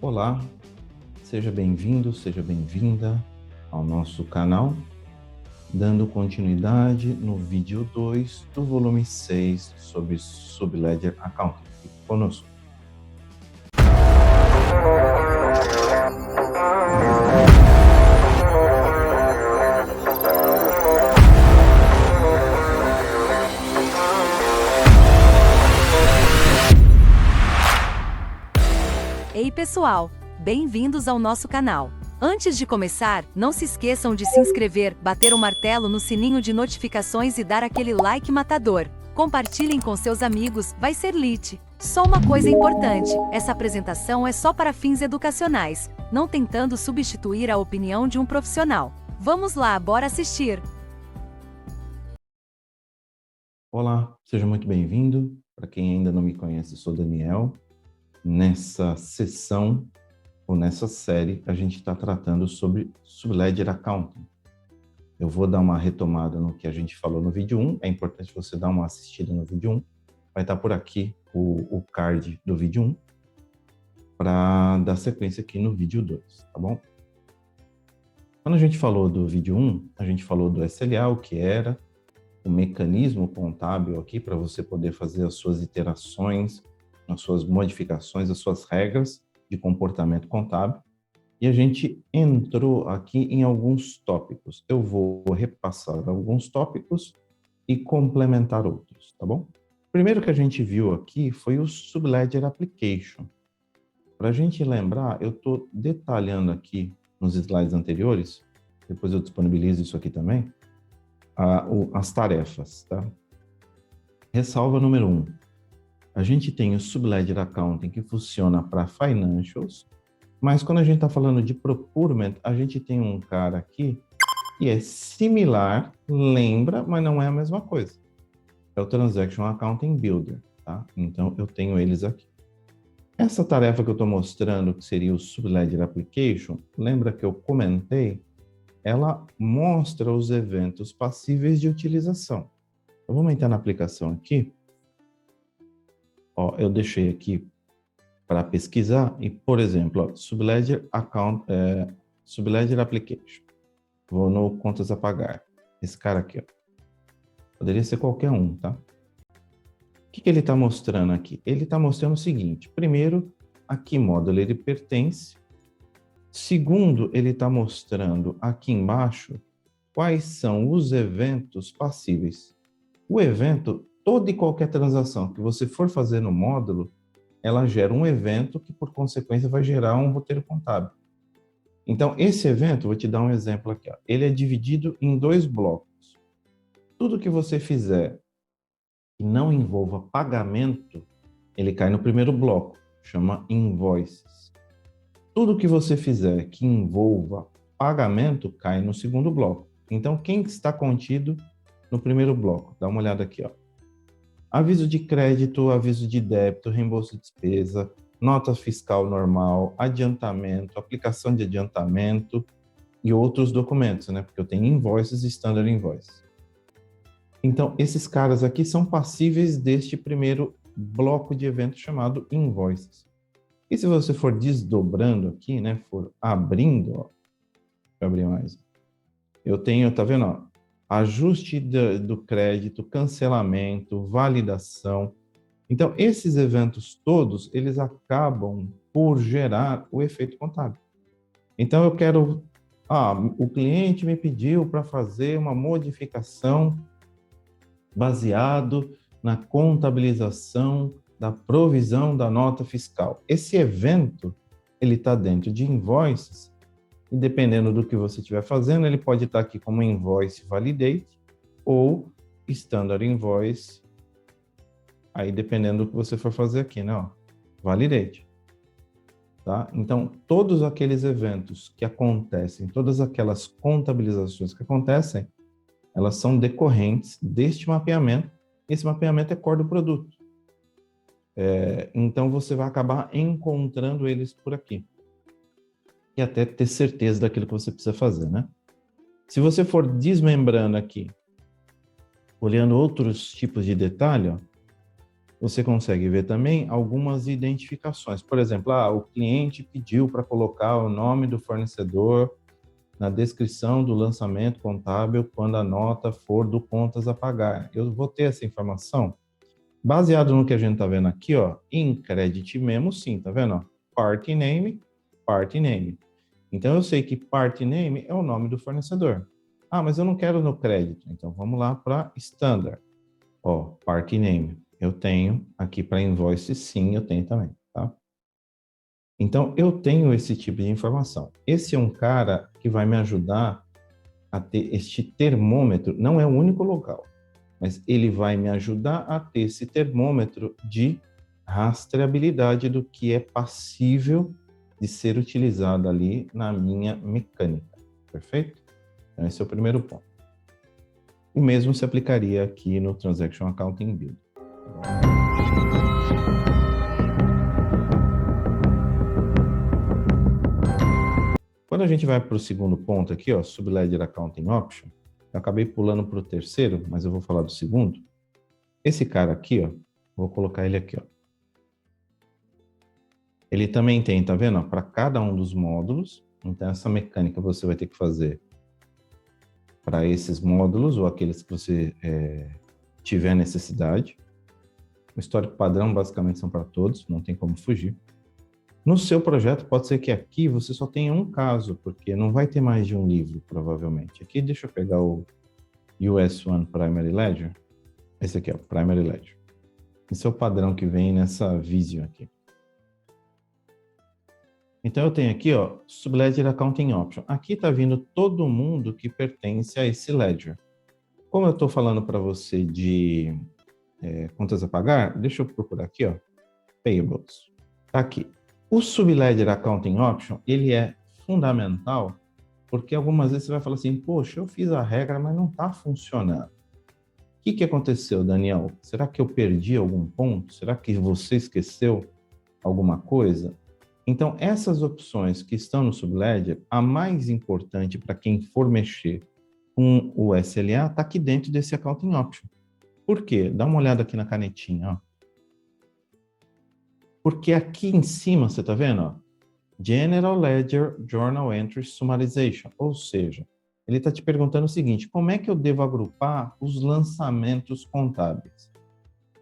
Olá, seja bem-vindo, seja bem-vinda ao nosso canal, dando continuidade no vídeo 2 do volume 6 sobre Subledger Accounting. Fique conosco. Ei pessoal, bem-vindos ao nosso canal. Antes de começar, não se esqueçam de se inscrever, bater o martelo no sininho de notificações e dar aquele like matador. Compartilhem com seus amigos, vai ser lit. Só uma coisa importante, essa apresentação é só para fins educacionais, não tentando substituir a opinião de um profissional. Vamos lá, bora assistir! Olá, seja muito bem-vindo. Para quem ainda não me conhece, sou Daniel. Nessa sessão, ou nessa série, a gente está tratando sobre Subledger Accounting. Eu vou dar uma retomada no que a gente falou no vídeo 1. É importante você dar uma assistida no vídeo 1. Vai estar por aqui o card do vídeo 1 para dar sequência aqui no vídeo 2, tá bom? Quando a gente falou do vídeo 1, a gente falou do SLA, o que era, o mecanismo contábil aqui para você poder fazer as suas iterações, as suas modificações, as suas regras de comportamento contábil. E a gente entrou aqui em alguns tópicos. Eu vou repassar alguns tópicos e complementar outros, tá bom? O primeiro que a gente viu aqui foi o Subledger Application. Para a gente lembrar, eu estou detalhando aqui nos slides anteriores, depois eu disponibilizo isso aqui também, as tarefas, tá? Ressalva número 1. A gente tem o Subledger Accounting que funciona para financials, mas quando a gente está falando de procurement, a gente tem um cara aqui que é similar, lembra, mas não é a mesma coisa. É o Transaction Accounting Builder, tá? Então, eu tenho eles aqui. Essa tarefa que eu estou mostrando, que seria o Subledger Application, lembra que eu comentei? Ela mostra os eventos passíveis de utilização. Eu vou entrar na aplicação aqui. Ó, eu deixei aqui para pesquisar e, por exemplo, ó, Subledger Application. Vou no contas a pagar. Esse cara aqui, ó. Poderia ser qualquer um, tá? O que ele está mostrando aqui? Ele está mostrando o seguinte. Primeiro, a que módulo ele pertence. Segundo, ele está mostrando aqui embaixo quais são os eventos passíveis. O evento, toda e qualquer transação que você for fazer no módulo, ela gera um evento que, por consequência, vai gerar um roteiro contábil. Então, esse evento, vou te dar um exemplo aqui, ó. Ele é dividido em 2 blocos. Tudo que você fizer que não envolva pagamento, ele cai no primeiro bloco, chama invoices. Tudo que você fizer que envolva pagamento, cai no segundo bloco. Então, quem está contido no primeiro bloco? Dá uma olhada aqui, ó. Aviso de crédito, aviso de débito, reembolso de despesa, nota fiscal normal, adiantamento, aplicação de adiantamento e outros documentos, né? Porque eu tenho invoices e standard invoice. Então, esses caras aqui são passíveis deste primeiro bloco de eventos chamado invoices. E se você for desdobrando aqui, né? For abrindo, ó. Deixa eu abrir mais. Eu tenho, tá vendo, ó? Ajuste do crédito, cancelamento, validação. Então, esses eventos todos, eles acabam por gerar o efeito contábil. Então, eu quero... o cliente me pediu para fazer uma modificação baseado na contabilização da provisão da nota fiscal. Esse evento, ele está dentro de invoices, e dependendo do que você estiver fazendo, ele pode estar aqui como invoice validate ou standard invoice, aí dependendo do que você for fazer aqui, né? Ó, validate. Tá? Então, todos aqueles eventos que acontecem, todas aquelas contabilizações que acontecem, elas são decorrentes deste mapeamento. Esse mapeamento é core do produto. Então, você vai acabar encontrando eles por aqui. E até ter certeza daquilo que você precisa fazer, né? Se você for desmembrando aqui, olhando outros tipos de detalhe, ó, você consegue ver também algumas identificações. Por exemplo, o cliente pediu para colocar o nome do fornecedor na descrição do lançamento contábil quando a nota for do contas a pagar. Eu vou ter essa informação baseado no que a gente está vendo aqui, ó, em Credit Memo, sim, tá vendo? Ó, Party Name, Party Name. Então, eu sei que Party Name é o nome do fornecedor. Mas eu não quero no crédito. Então, vamos lá para Standard. Ó, Party Name. Eu tenho aqui para Invoice, sim, eu tenho também, tá? Então, eu tenho esse tipo de informação. Esse é um cara que vai me ajudar a ter este termômetro. Não é o único local, mas ele vai me ajudar a ter esse termômetro de rastreabilidade do que é passível de ser utilizado ali na minha mecânica, perfeito? Então, esse é o primeiro ponto. O mesmo se aplicaria aqui no Transaction Accounting Build. Quando a gente vai para o segundo ponto aqui, ó, Subledger Accounting Option, eu acabei pulando para o terceiro, mas eu vou falar do segundo. Esse cara aqui, ó, vou colocar ele aqui, ó. Ele também tem, tá vendo? Para cada um dos módulos. Então, essa mecânica você vai ter que fazer para esses módulos ou aqueles que você tiver necessidade. O histórico padrão, basicamente, são para todos, não tem como fugir. No seu projeto, pode ser que aqui você só tenha um caso, porque não vai ter mais de um livro, provavelmente. Aqui, deixa eu pegar o US One Primary Ledger. Esse aqui é o Primary Ledger. Esse é o padrão que vem nessa Vision aqui. Então, eu tenho aqui, ó, Subledger Accounting Option. Aqui está vindo todo mundo que pertence a esse ledger. Como eu estou falando para você de contas a pagar, deixa eu procurar aqui, ó, Payables. Está aqui. O Subledger Accounting Option, ele é fundamental, porque algumas vezes você vai falar assim, poxa, eu fiz a regra, mas não está funcionando. O que aconteceu, Daniel? Será que eu perdi algum ponto? Será que você esqueceu alguma coisa? Então, essas opções que estão no Subledger, a mais importante para quem for mexer com o SLA está aqui dentro desse Accounting Option. Por quê? Dá uma olhada aqui na canetinha, ó. Porque aqui em cima, você está vendo? Ó, General Ledger Journal Entry Summarization. Ou seja, ele está te perguntando o seguinte, como é que eu devo agrupar os lançamentos contábeis?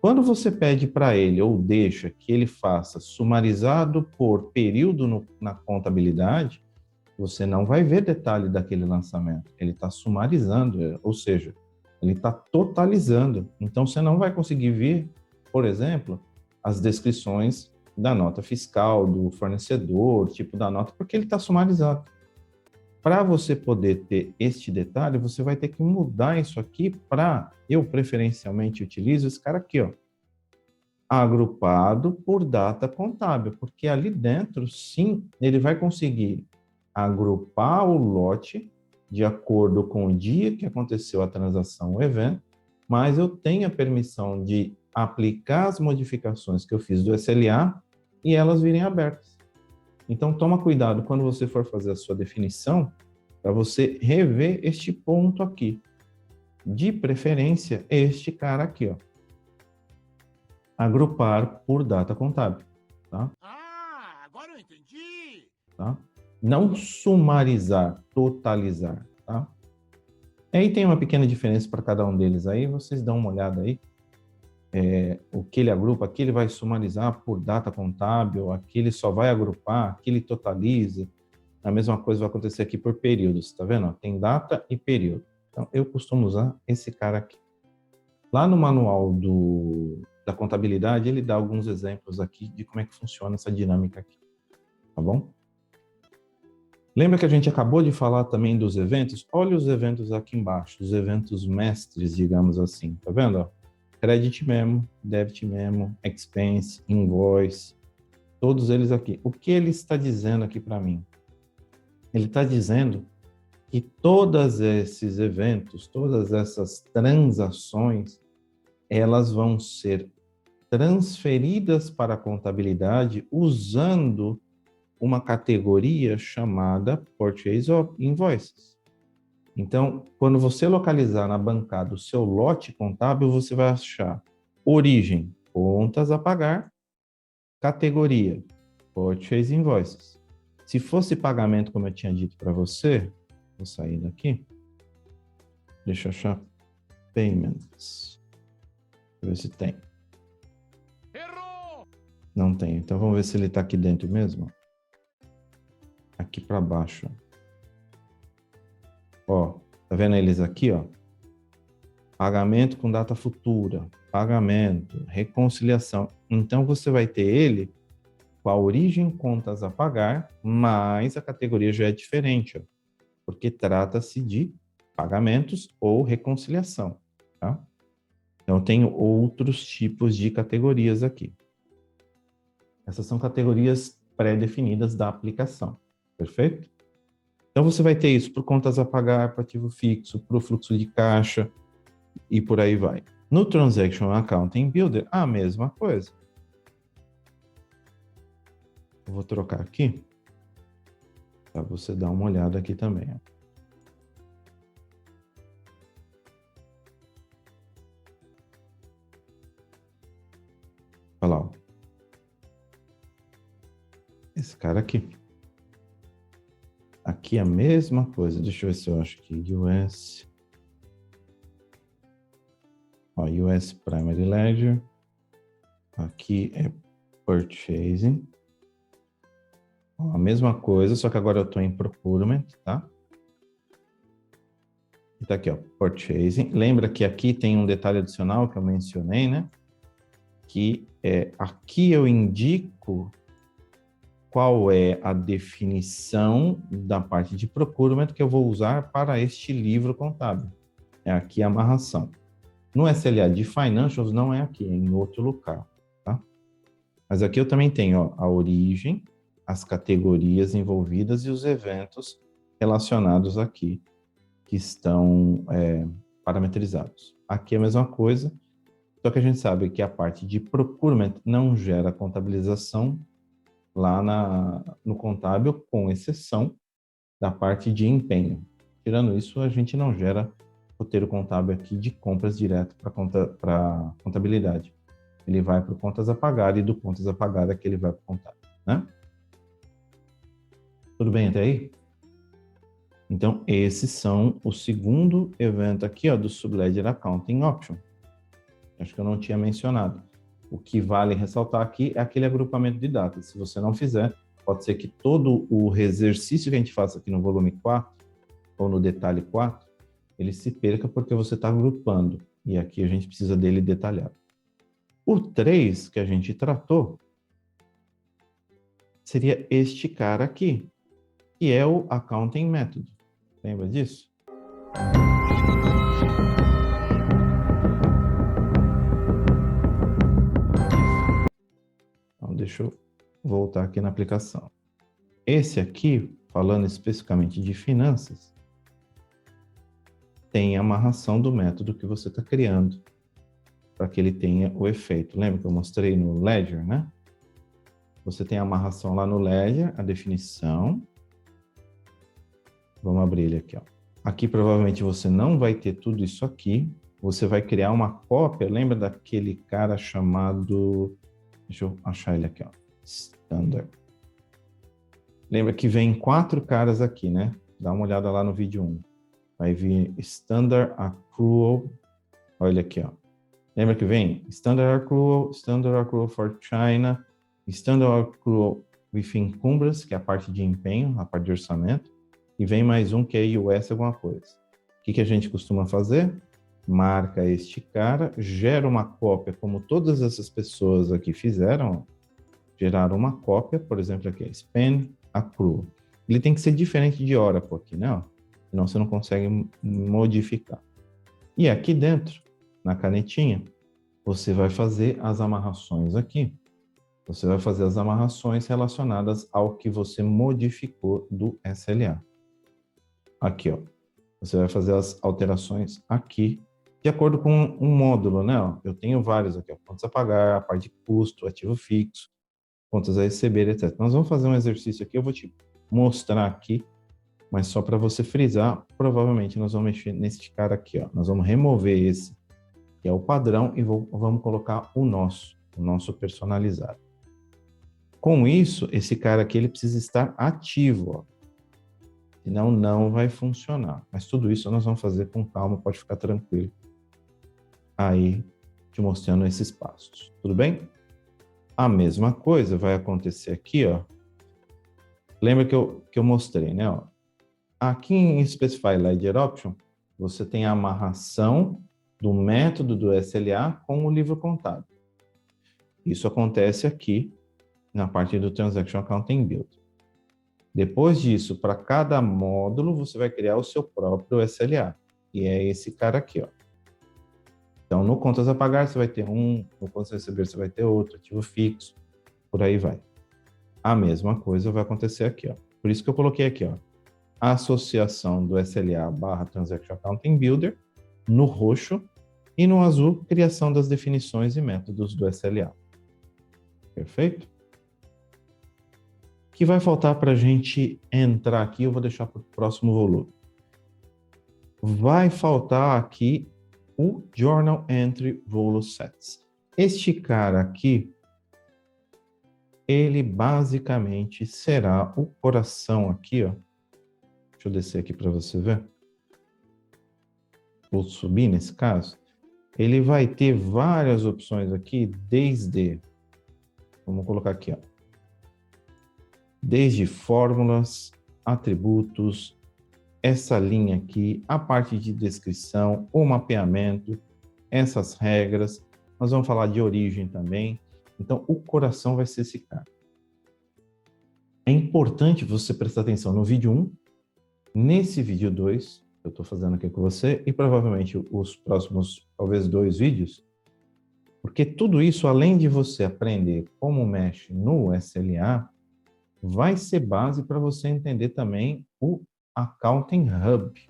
Quando você pede para ele ou deixa que ele faça sumarizado por período na contabilidade, você não vai ver detalhe daquele lançamento. Ele está sumarizando, ou seja, ele está totalizando. Então, você não vai conseguir ver, por exemplo, as descrições da nota fiscal, do fornecedor, tipo da nota, porque ele está sumarizado. Para você poder ter este detalhe, você vai ter que mudar isso aqui para, eu preferencialmente utilizo esse cara aqui, ó, agrupado por data contábil, porque ali dentro, sim, ele vai conseguir agrupar o lote de acordo com o dia que aconteceu a transação, o evento, mas eu tenho a permissão de aplicar as modificações que eu fiz do SLA e elas virem abertas. Então, toma cuidado quando você for fazer a sua definição, para você rever este ponto aqui. De preferência, este cara aqui, ó. Agrupar por data contábil, tá? Agora eu entendi! Tá? Não sumarizar, totalizar, tá? E aí tem uma pequena diferença para cada um deles aí, vocês dão uma olhada aí. O que ele agrupa, aqui ele vai sumarizar por data contábil, aqui ele só vai agrupar, aqui ele totaliza. A mesma coisa vai acontecer aqui por períodos, tá vendo? Tem data e período. Então, eu costumo usar esse cara aqui. Lá no manual da contabilidade, ele dá alguns exemplos aqui de como é que funciona essa dinâmica aqui, tá bom? Lembra que a gente acabou de falar também dos eventos? Olha os eventos aqui embaixo, os eventos mestres, digamos assim, tá vendo? Ó? Credit Memo, Debit Memo, Expense, Invoice, todos eles aqui. O que ele está dizendo aqui para mim? Ele está dizendo que todos esses eventos, todas essas transações, elas vão ser transferidas para a contabilidade usando uma categoria chamada Purchase Invoices. Então, quando você localizar na bancada o seu lote contábil, você vai achar origem, contas a pagar, categoria, Purchase Invoices. Se fosse pagamento, como eu tinha dito para você, vou sair daqui, deixa eu achar Payments. Deixa eu ver se tem. Errou! Não tem, então vamos ver se ele está aqui dentro mesmo. Aqui para baixo. Ó, tá vendo eles aqui, ó? Pagamento com data futura, pagamento, reconciliação. Então, você vai ter ele com a origem contas a pagar, mas a categoria já é diferente, ó, porque trata-se de pagamentos ou reconciliação, tá? Então, eu tenho outros tipos de categorias aqui. Essas são categorias pré-definidas da aplicação, perfeito? Então, você vai ter isso para contas a pagar, para ativo fixo, para o fluxo de caixa, e por aí vai. No Transaction Accounting Builder, a mesma coisa. Eu vou trocar aqui, para você dar uma olhada aqui também. Ó. Olha lá. Ó. Esse cara aqui. Aqui a mesma coisa. Deixa eu ver se eu acho que US... Ó, US Primary Ledger. Aqui é Purchasing. Ó, a mesma coisa, só que agora eu estou em Procurement, tá? E tá aqui, ó, Purchasing. Lembra que aqui tem um detalhe adicional que eu mencionei, né? Que aqui eu indico qual é a definição da parte de Procurement que eu vou usar para este livro contábil. É aqui a amarração. No SLA de Financials não é aqui, é em outro local, tá? Mas aqui eu também tenho, ó, a origem, as categorias envolvidas e os eventos relacionados aqui, que estão parametrizados. Aqui é a mesma coisa, só que a gente sabe que a parte de Procurement não gera contabilização lá no contábil, com exceção da parte de empenho. Tirando isso, a gente não gera roteiro contábil aqui de compras direto para contabilidade. Ele vai para contas a pagar e do contas a pagar é que ele vai para o contábil, né? Tudo bem até aí? Então, esses são o segundo evento aqui, ó, do Subledger Accounting Option. Acho que eu não tinha mencionado. O que vale ressaltar aqui é aquele agrupamento de datas. Se você não fizer, pode ser que todo o exercício que a gente faça aqui no volume 4 ou no detalhe 4, ele se perca porque você está agrupando. E aqui a gente precisa dele detalhado. O 3 que a gente tratou seria este cara aqui, que é o Accounting Method. Lembra disso? Então, deixa eu voltar aqui na aplicação. Esse aqui, falando especificamente de finanças, tem a amarração do método que você está criando para que ele tenha o efeito. Lembra que eu mostrei no Ledger, né? Você tem a amarração lá no Ledger, a definição. Vamos abrir ele aqui, ó. Aqui provavelmente você não vai ter tudo isso aqui. Você vai criar uma cópia. Lembra daquele cara chamado... Deixa eu achar ele aqui, ó. Standard. Lembra que vem 4 caras aqui, né? Dá uma olhada lá no vídeo 1. Vai vir Standard Accrual. Olha aqui, ó. Lembra que vem Standard Accrual for China, Standard Accrual with Encumbrance, que é a parte de empenho, a parte de orçamento, e vem mais um que é US alguma coisa. O que a gente costuma fazer? Marca este cara, gera uma cópia, como todas essas pessoas aqui fizeram, geraram uma cópia, por exemplo, aqui, Spend Accrual. Ele tem que ser diferente de Oracle aqui, né? Ó, senão você não consegue modificar. E aqui dentro, na canetinha, você vai fazer as amarrações aqui. Você vai fazer as amarrações relacionadas ao que você modificou do SLA. Aqui, ó. Você vai fazer as alterações aqui, de acordo com um módulo, né? Ó, eu tenho vários aqui, ó. Contas a pagar, a parte de custo, ativo fixo, contas a receber, etc. Nós vamos fazer um exercício aqui, eu vou te mostrar aqui, mas só para você frisar, provavelmente nós vamos mexer nesse cara aqui, ó. Nós vamos remover esse, que é o padrão, e vamos colocar o nosso. o nosso personalizado. Com isso, esse cara aqui ele precisa estar ativo, ó. Senão não vai funcionar. Mas tudo isso nós vamos fazer com calma, pode ficar tranquilo. Aí, te mostrando esses passos. Tudo bem? A mesma coisa vai acontecer aqui, ó. Lembra que eu mostrei, né? Ó. Aqui em Specify Ledger Option, você tem a amarração do método do SLA com o livro contábil. Isso acontece aqui na parte do Transaction Accounting Build. Depois disso, para cada módulo, você vai criar o seu próprio SLA. E é esse cara aqui, ó. Então, no contas a pagar, você vai ter um, no contas a receber, você vai ter outro, ativo fixo, por aí vai. A mesma coisa vai acontecer aqui, ó. Por isso que eu coloquei aqui, ó, a associação do SLA / Transaction Accounting Builder, no roxo, e no azul, criação das definições e métodos do SLA. Perfeito? O que vai faltar para a gente entrar aqui, eu vou deixar para o próximo volume. Vai faltar aqui o Journal Entry Rule Sets. Este cara aqui, ele basicamente será o coração aqui, ó. Deixa eu descer aqui para você ver. Vou subir nesse caso. Ele vai ter várias opções aqui, desde, vamos colocar aqui, ó. Desde fórmulas, atributos, essa linha aqui, a parte de descrição, o mapeamento, essas regras. Nós vamos falar de origem também. Então, o coração vai ser esse cara. É importante você prestar atenção no vídeo 1, nesse vídeo 2, que eu estou fazendo aqui com você, e provavelmente os próximos, talvez 2 vídeos, porque tudo isso, além de você aprender como mexe no SLA, vai ser base para você entender também o Accounting Hub.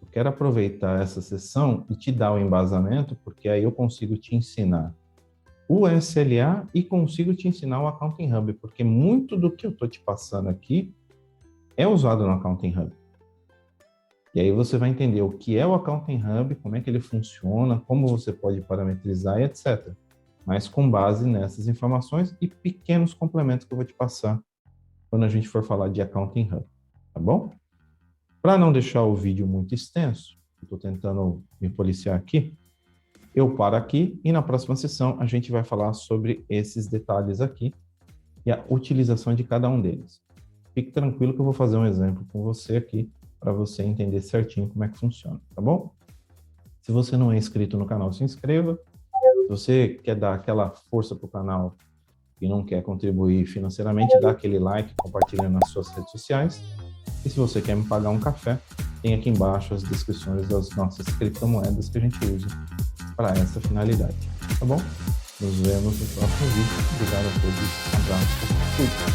Eu quero aproveitar essa sessão e te dar o embasamento, porque aí eu consigo te ensinar o SLA e consigo te ensinar o Accounting Hub, porque muito do que eu estou te passando aqui é usado no Accounting Hub. E aí você vai entender o que é o Accounting Hub, como é que ele funciona, como você pode parametrizar, etc. Mas com base nessas informações e pequenos complementos que eu vou te passar quando a gente for falar de Accounting Hub, tá bom? Para não deixar o vídeo muito extenso, estou tentando me policiar aqui, eu paro aqui e na próxima sessão a gente vai falar sobre esses detalhes aqui e a utilização de cada um deles. Fique tranquilo que eu vou fazer um exemplo com você aqui para você entender certinho como é que funciona, tá bom? Se você não é inscrito no canal, se inscreva. Se você quer dar aquela força para o canal e não quer contribuir financeiramente, dá aquele like, compartilha nas suas redes sociais. E se você quer me pagar um café, tem aqui embaixo as descrições das nossas criptomoedas que a gente usa para essa finalidade, tá bom? Nos vemos no próximo vídeo. Obrigado a todos. Um abraço. Fui.